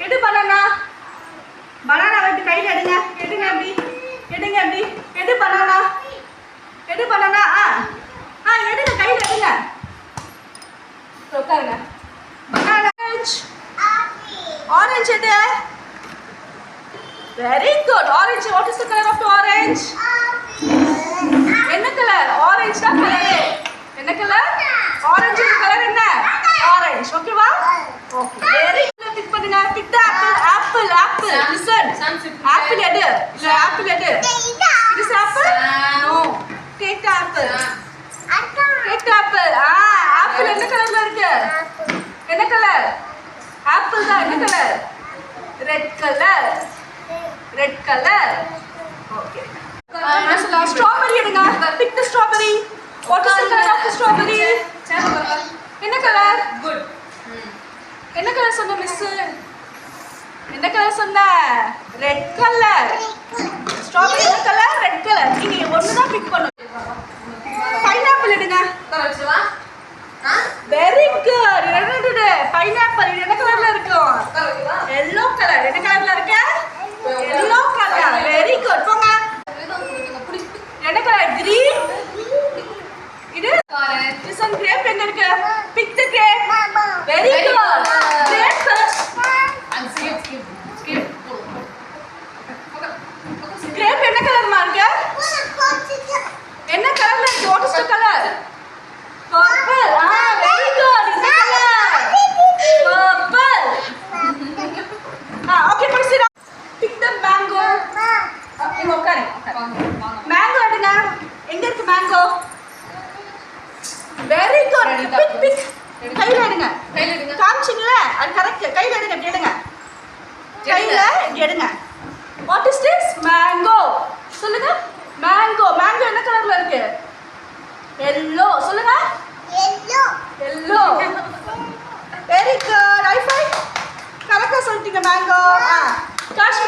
எடு banana. Banana வந்து கையில எடுங்க. எடுங்க அப்படி. எடுங்க அப்படி. எடு பனானா. எடு பனானா. எடுங்க கையில எடுங்க. உட்காருங்க. பனானா. Orange எடு. Very good. Orange. What is the color of the orange? என்ன கலர்? Orange தான் கலர். என்ன கலர்? Orange கலர் என்ன? Orange. ஓகேவா? Okay. Very good. பிக் பண்ணுங்க. Pick the apple. Apple. Listen. Apple எடு. இல்ல apple எடு. It is apple? No. Take the apple. Take the apple. Apple என்ன கலர்ல இருக்கு? என்ன கலர்? Apple தான் என்ன colour? Red color. Red color. Okay. Strawberry எடுங்க. Pick the strawberry. What is the color of the strawberry? என்ன colour? Good. என்ன colour சொன்ன மிஸ்? என்ன கலர் சொன்ன? Red color. Strawberry என்ன கலர்? Red color. நீங்க ஒண்ணு தான் பிக் பண்ணணும். Pineapple எடுங்க. கரெக்ட்டா? Very good. என்னது? Pineapple என்ன கலர்ல இருக்கும்? Yellow color. என்ன கலர்ல இருக்கு? Yellow color. Very good. போங்க. என்ன கலர்? Green. இது listen grape எங்க இருக்கு? Pick the grape. Very good. Grape color. And skip. Grape என்ன கலர்மா இருக்கு? என்ன கலர்ல இருக்கு? What is the color? Purple. Very good. என்ன colour? Purple. Okay, proceed. Pick the mango. இங்க உட்காரு. Mango எடுங்க. எங்க இருக்கு mango? Very good. Pick. கையில எடுங்க. காமிச்சிங்களே அது கரெக்ட். கையில எடுங்க. கையில எடுங்க. What is this? Mango. சொல்லுங்க. Mango என்ன கலர்ல இருக்கு? Yellow. சொல்லுங்க. Yellow. Very good. High five. கரெக்ட்டா சொல்லிட்டீங்க mango. காஷ்